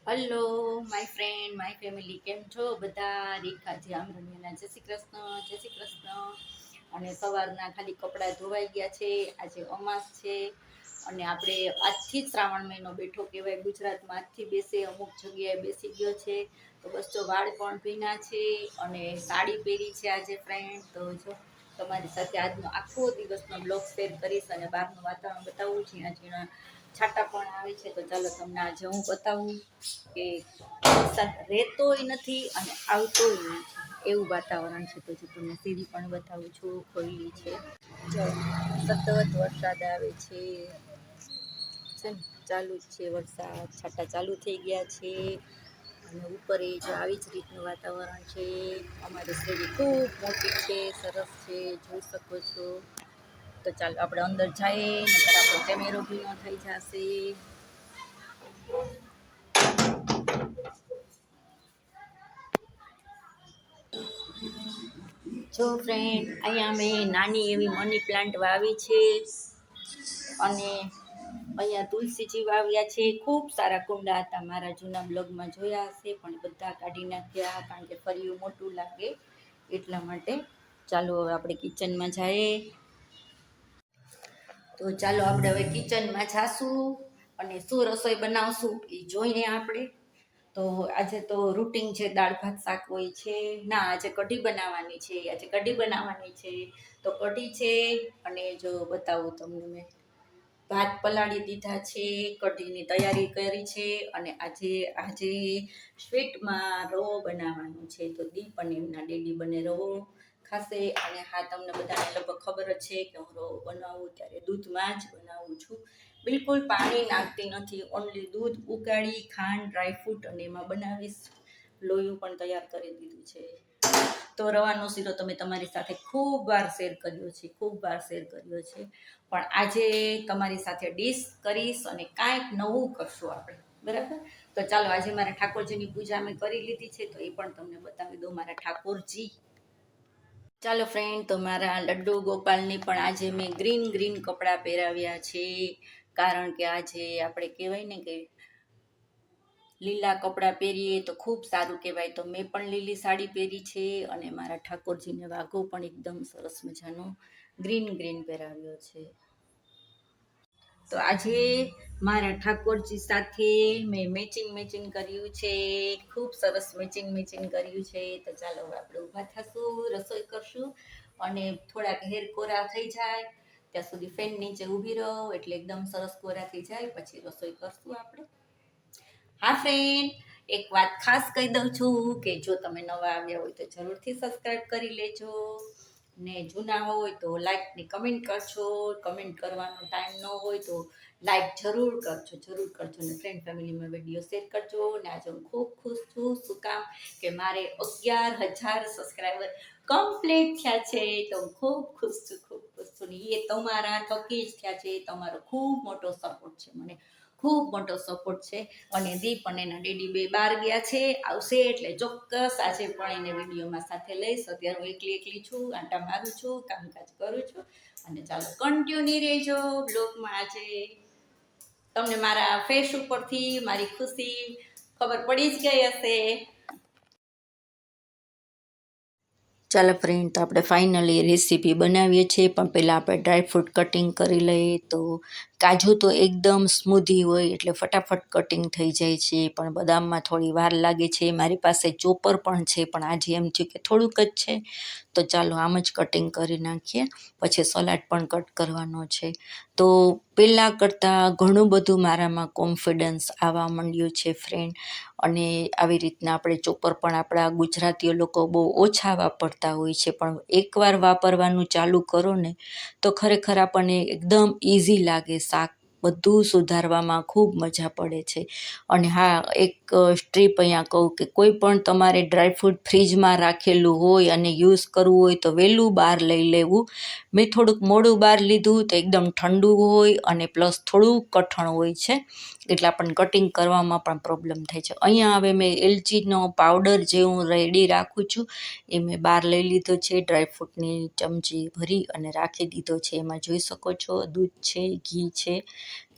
Hello my friend my family, કેમ છો બધા? રેખાજી આમરણીના જય શ્રી કૃષ્ણ, જય શ્રી કૃષ્ણ. અને સવારના ખાલી કપડાં ધોવાઈ ગયા છે. આજે અમાસ છે અને આપણે આજથી જ શ્રાવણ મહિનો બેઠો કહેવાય. ગુજરાતમાં આજથી બેસે, અમુક જગ્યાએ બેસી ગયો છે. તો બસ જો વાળ પણ ભીના છે અને સાડી પહેરી છે આજે ફ્રેન્ડ. તો જો તમારી સાથે આજનો આખો દિવસનો બ્લોગ શેર કરીશ અને બહારનું વાતાવરણ બતાવું. ઝીણા ઝીણા છાંટા પણ આવે છે. તો ચાલો તમને આજે હું બતાવું કે વરસાદ રહેતોય નથી અને આવતોય નથી, એવું વાતાવરણ છે. તો જો તમને સીડી પણ બતાવું છું, ખોલી છે. જો સતત વરસાદ આવે છે, ચાલુ જ છે વરસાદ, છાંટા ચાલુ થઈ ગયા છે. અને ઉપર એ જો આવી જ રીતનું વાતાવરણ છે. અમારી શેરી ખૂબ મોટી છે, સરસ છે, જોઈ શકો છો. તો ચાલો આપણે અંદર જઈએ, નહીંતર આપણો કેમેરો ભીનો થઈ જશે. જો ફ્રેન્ડ, અહીંયા મેં નાની એવી મની પ્લાન્ટ વાવી છે અને અહીંયા તુલસીજી વાવ્યા છે. ખૂબ સારા કુંડા હતા, મારા જૂના બ્લોગમાં જોયા હશે, પણ બધા કાઢી નાખ્યા કારણ કે ફરિયું મોટું લાગે એટલા માટે. ચાલો હવે આપણે કિચનમાં જઈએ. તો ચાલો આપણે હવે કિચનમાં જાશું અને શું રસોઈ બનાવશું એ જોઈને આપણે. તો આજે તો રૂટિન છે, દાળ ભાત શાક હોય છે. ના, આજે કઢી બનાવવાની છે. તો કઢી છે અને જો બતાવું તમને, મેં ભાત પલાળી દીધા છે, કઢીની તૈયારી કરી છે. અને આજે સ્વીટમાં રવો બનાવવાનો છે. તો દીપ અને એમના ડેડી બને રવો ખાશે. અને હા, તમને બધાને લગભગ ખબર જ છે કે હું રવો બનાવું ત્યારે દૂધમાં જ બનાવું છું. બિલકુલ પાણી નાખતી નથી, ઓનલી દૂધ ઉકાળી, ખાંડ, ડ્રાયફ્રૂટ અને એમાં બનાવીશ. લોયું પણ તૈયાર કરી દીધું છે. તો રવાનો શીરો તમે તમારી સાથે ખૂબ વાર શેર કર્યો છે, પણ આજે તમારી સાથે ડીશ કરીશ અને કાંઈક નવું કરશું આપણે, બરાબર? તો ચાલો, આજે મારા ઠાકોરજીની પૂજા મેં કરી લીધી છે, તો એ પણ તમને બતાવી દઉં. મારા ઠાકોરજી, ચાલો ફ્રેન્ડ, તો મારા લડ્ડુ ગોપાલને પણ આજે મેં ગ્રીન કપડાં પહેરાવ્યા છે. કારણ કે આજે આપણે કહેવાય ને કે લીલા કપડાં પહેરીએ તો ખૂબ સારું કહેવાય. તો મેં પણ લીલી સાડી પહેરી છે અને મારા ઠાકોરજીને વાઘો પણ એકદમ સરસ મજાનો ગ્રીન પહેરાવ્યો છે. તો આજે મારા ઠાકોરજી સાથે મેં મેચિંગ કર્યું છે, ખૂબ સરસ મેચિંગ કર્યું છે. તો ચાલો આપણે ઊભા થશું, રસોઈ કરશું અને થોડાક હેર કોરા થઈ જાય ત્યાં સુધી ફેન નીચે ઊભી રહો, એટલે એકદમ સરસ કોરા થઈ જાય પછી રસોઈ કરશું આપણે. હા ફ્રેન્ડ, એક વાત ખાસ કહી દઉં છું કે જો તમે નવા આવ્યા હોય તો જરૂરથી સબસ્ક્રાઈબ કરી લેજો ને જૂના હોય તો લાઈક ને કમેન્ટ કરજો. કમેન્ટ કરવાનો ટાઈમ ન હોય તો લાઈક જરૂર કરજો ને ફ્રેન્ડ ફેમિલીમાં વિડીયો શેર કરજો. ને આજે હું ખૂબ ખુશ છું. શું કામ કે મારે 11,000 સબસ્ક્રાઈબર કમ્પ્લીટ થયા છે. તો હું ખૂબ ખુશ છું ને એ તમારા થકી જ થયા છે. તમારો ખૂબ મોટો સપોર્ટ છે, મને ખૂબ મોટો સપોર્ટ છે. અને દીપ અને એના ડેડી બે બહાર ગયા છે, આવશે એટલે ચોક્કસ આજે પણ એને વિડીયોમાં સાથે લઈશ. અત્યારે હું એકલી છું, આંટા મારું છું, કામકાજ કરું છું. અને ચાલો કન્ટિન્યુ રહેજો બ્લોગમાં. આજે તમને મારા ફેસ ઉપરથી મારી ખુશી ખબર પડી જ ગઈ હશે. ચાલો ફ્રેન્ડ, તો આપણે ફાઇનલી રેસીપી બનાવીએ છીએ, પણ પહેલાં આપણે ડ્રાયફ્રૂટ કટિંગ કરી લઈએ. તો કાજુ તો એકદમ સ્મૂધી હોય એટલે ફટાફટ કટિંગ થઈ જાય છે, પણ બદામમાં થોડી વાર લાગે છે. મારી પાસે ચોપર પણ છે, પણ આજે એમ થયું કે થોડુંક જ છે તો ચાલો આમ જ કટિંગ કરી નાખીએ. પછી સલાડ પણ કટ કરવાનો છે. તો પહેલાં કરતાં ઘણું બધું મારામાં કોન્ફિડન્સ આવવા માંડ્યું છે ફ્રેન્ડ. અને આવી રીતના આપણે ચોપર પણ આપણા ગુજરાતીઓ લોકો બહુ ઓછા વાપરતા હોય છે, પણ એકવાર વાપરવાનું ચાલુ કરો ને તો ખરેખર આપણને એકદમ ઇઝી લાગે. શાક બધું સુધારવામાં ખૂબ મજા પડે છે. અને હા, એક સ્ટ્રીપ અહીંયા કહું કે કોઈ પણ તમારે ડ્રાયફ્રૂટ ફ્રીજમાં રાખેલું હોય અને યુઝ કરવું હોય તો વહેલું બહાર લઈ લેવું. મેં થોડુંક મોડું બહાર લીધું તો એકદમ ઠંડુ હોય અને પ્લસ થોડું કઠણ હોય છે, એટલે આપણને કટિંગ કરવામાં પણ પ્રોબ્લેમ થાય છે. અહીંયા હવે મેં એલચીનો પાવડર જે હું રેડી રાખું છું એ મેં બહાર લઈ લીધો છે. ડ્રાયફ્રૂટની ચમચી ભરી અને રાખી દીધો છે. એમાં જોઈ શકો છો દૂધ છે, ઘી છે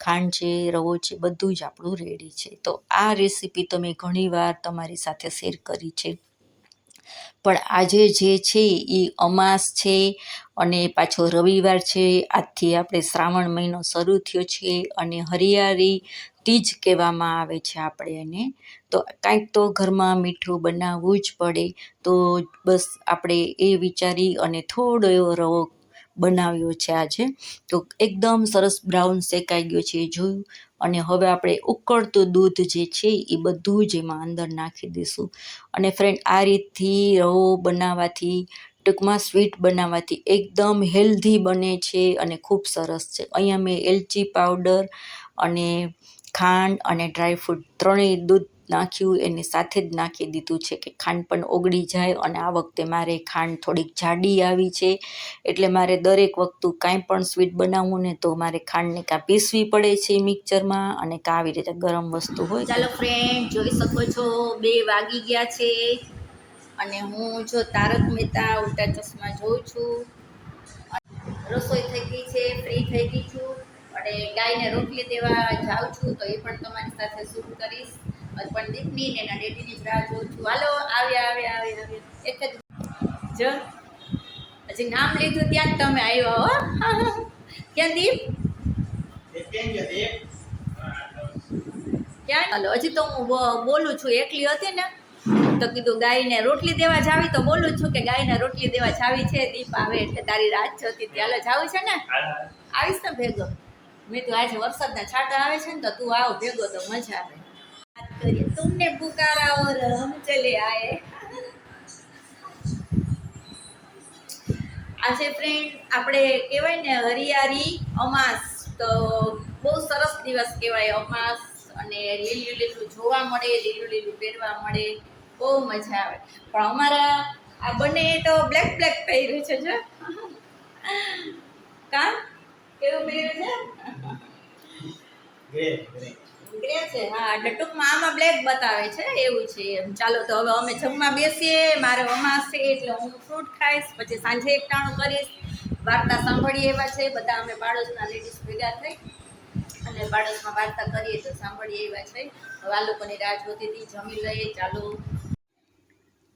ખાંડ છે, રવો છે, બધું જ આપણું રેડી છે. તો આ રેસીપી તો મેં ઘણીવાર તમારી સાથે શેર કરી છે, પણ આજે જે છે એ અમાસ છે અને પાછો રવિવાર છે. આજથી આપણે શ્રાવણ મહિનો શરૂ થયો છે અને હરિયાળી તીજ કહેવામાં આવે છે આપણે એને. તો કાંઈક તો ઘરમાં મીઠું બનાવવું જ પડે. તો બસ આપણે એ વિચારી અને થોડો એવો રવો બનાવ્યો છે આજે. તો એકદમ સરસ બ્રાઉન શેકાઈ ગયો છે એ જોયું. અને હવે આપણે ઉકળતું દૂધ જે છે એ બધું જ એમાં અંદર નાખી દઈશું. અને ફ્રેન્ડ, આ રીતથી રવો બનાવવાથી, ટૂંકમાં સ્વીટ બનાવવાથી એકદમ હેલ્ધી બને છે અને ખૂબ સરસ છે. અહીંયા મેં એલચી પાવડર અને ખાંડ અને ડ્રાયફ્રૂટ ત્રણેય દૂધ નાખ્યું એની સાથે જ નાખી દીધું છે કે ખાંડ પણ ઓગળી જાય. અને આ વખતે મારે ખાંડ થોડીક જાડી આવી છે, એટલે મારે દરેક વખતું કાંઈ પણ સ્વીટ બનાવવું ને તો મારે ખાંડને કાં પીસવી પડે છે મિક્સરમાં અને કાં આવી રીતે ગરમ વસ્તુ હોય. ચાલો ફ્રેન્ડ, જોઈ શકો છો 2 વાગી ગયા છે અને હું જો તારક મહેતા ઉલ્ટા ચશ્મા જોઉં છું. રસોઈ થઈ ગઈ છે, ફ્રી થઈ ગઈ છું અને ગાયને રોટલી દેવા જાઉં છું. તો એ પણ તમારી સાથે શૂટ કરીશ. પણ દીપની ને એના ડેડીની જ રાહ જોઉં છું. હાલો, આવ્યા. એક જ જો હજી નામ લીધું ત્યાં જ તમે આવ્યા હો. ક્યાં દીપ? ક્યાં? હાલો, હજી તો હું બોલું છું. એકલી હતી ને તો કીધું ગાયને રોટલી દેવા જાવી, તો બોલું છું કે ગાયને રોટલી દેવા જાવી છે. દીપ આવે એટલે તારી રાત જોતી હતી. હાલો, જાવું છે ને? આવીશ ને ભેગો? મેં તો આજે વરસાદના છાંટા આવે છે ને તો તું આવ ભેગો તો મજા આવે. વાત કરીએ. તુમને પુકારા ઓર હમ ચલે આયે. આજે ફ્રેન્ડ આપણે કહેવાય ને હરિયાળી અમાસ, તો બહુ સરસ દિવસ કહેવાય અમાસ. અને લીલું જોવા મળે, લીલું પહેરવા મળે, બહુ મજા આવે. પણ અમારા આ બંને તો બ્લેક પહેર્યું છે. જો કામ કેવું પહેર્યું છે? ગ્રે છે. હા, એટલે ટૂંકમાં આમાં બ્લેક બતાવે છે એવું છે એમ. ચાલો, તો હવે અમે જમવા બેસીએ. મારે અમાસ છે એટલે હું ફ્રૂટ ખાઈશ, પછી સાંજે એકટાણું કરીશ. વાર્તા સાંભળીએ એવા છે બધા અમે પાડોશના લેડીઝ ભેગા થઈ અને પાડોશમાં વાર્તા કરીએ તો સાંભળીએ એવા છે. હવે આ લોકોની રાહ જોતી હતી. જમી લઈએ.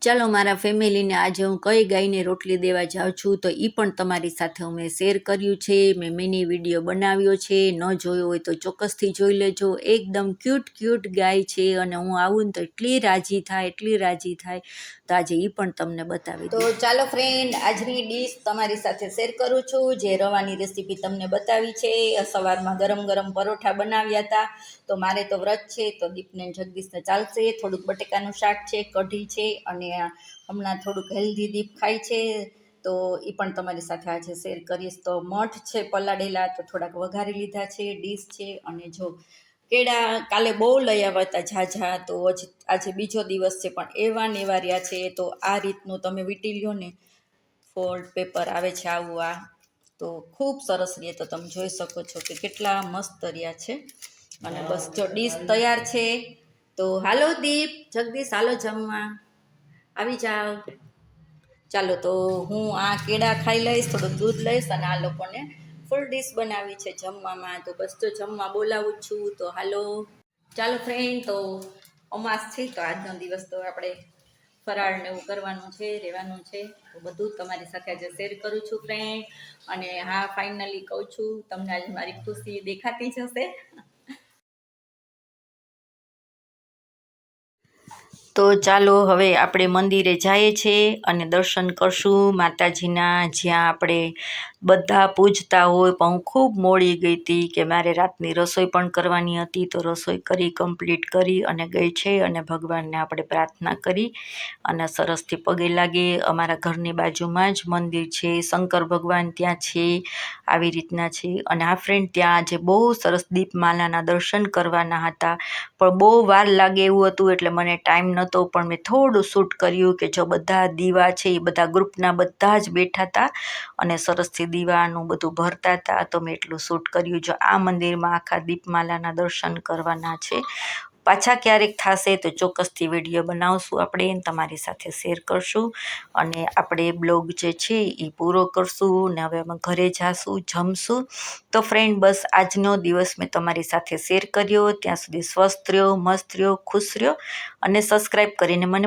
ચાલો મારા ફેમિલીને આજે હું કઈ ગાયને રોટલી દેવા જાઉં છું તો એ પણ તમારી સાથે હું શેર કર્યું છે. મેં મિની વિડીયો બનાવ્યો છે. ન જોયો હોય તો ચોક્કસથી જોઈ લેજો. એકદમ ક્યુટ ગાય છે અને હું આવું ને તો એટલી રાજી થાય. તો આજે એ પણ તમને બતાવી દઉં. તો ચાલો ફ્રેન્ડ, આજની ડીશ તમારી સાથે શેર કરું છું. જે રવાની રેસીપી તમને બતાવી છે. સવારમાં ગરમ પરોઠા બનાવ્યા હતા. તો મારે તો વ્રત છે તો દીપને જગદીશને ચાલશે. થોડુંક બટેકાનું શાક છે, કઢી છે અને હમણાં થોડુંક હેલ્ધી દીપ ખાય છે. તો એ પણ તમારી સાથે આજે શેર કરીશ. તો મઠ છે પલાળેલા, તો થોડાક વઘારી લીધા છે. ડીશ છે અને જો કેળા કાલે બહુ લઈ આવ્યા હતા ઝાઝા, તો આજે બીજો દિવસ છે પણ એવા ને એવા રહ્યા છે. તો આ રીતનું તમે વીટી લ્યો ને, ફોલ્ડ પેપર આવે છે આવું, આ તો ખૂબ સરસ રહે. તો તમે જોઈ શકો છો કે કેટલા મસ્ત રહ્યા છે. અને બસ જો ડીશ તૈયાર છે. તો હાલો દીપ, જગદીશ, હાલો જમવા આવી જાઓ. ચાલો, તો હું આ કેળા ખાઈ લઈશ, થોડું દૂધ લઈશ અને આ લોકોને ફૂલ ડીશ બનાવી છે જમવામાં. તો બસ તો જમવા બોલાવું છું. તો હાલો, ચાલો ફ્રેન્ડ, તો અમાસ છે તો આજનો દિવસ તો આપણે ફરાળને એવું કરવાનું છે, રહેવાનું છે. તો બધું તમારી સાથે આજે શેર કરું છું ફ્રેન્ડ. અને હા, ફાઇનલી કહું છું, તમને આજે મારી ખુશી દેખાતી જ હશે. તો ચાલો હવે આપણે મંદિરે જઈએ છીએ અને દર્શન કરશું માતાજીના, જ્યાં આપણે બધા પૂજતા હોય. પણ હું ખૂબ મોડી ગઈ હતી કે મારે રાતની રસોઈ પણ કરવાની હતી. તો રસોઈ કરી, કમ્પ્લીટ કરી અને ગઈ છે અને ભગવાનને આપણે પ્રાર્થના કરી અને સરસથી પગે લાગે. અમારા ઘરની બાજુમાં જ મંદિર છે, શંકર ભગવાન ત્યાં છે. આવી રીતના છે. અને આ ફ્રેન્ડ, ત્યાં આજે બહુ સરસ દીપમાલાના દર્શન કરવાના હતા પણ બહુ વાર લાગે એવું હતું એટલે મને ટાઈમ નહોતો. પણ મેં થોડું શૂટ કર્યું કે જો બધા દીવા છે એ બધા ગ્રુપના બધા જ બેઠા હતા અને સરસથી દીવાનું બધું ભરતા હતા. તો મેં એટલું શૂટ કર્યું. જો આ મંદિરમાં આખા દીપમાલાના દર્શન કરવાના છે પાછા ક્યારેક થશે તો ચોક્કસથી વિડીયો બનાવશું આપણે, તમારી સાથે શેર કરશું અને આપણે બ્લોગ જે છે એ પૂરો કરશું ને હવે અમે ઘરે જાશું, જમશું. તો ફ્રેન્ડ બસ આજનો દિવસ મેં તમારી સાથે શેર કર્યો. ત્યાં સુધી સ્વસ્થ રહ્યો, મસ્ત રહ્યો, ખુશ રહ્યો અને સબસ્ક્રાઈબ કરીને મને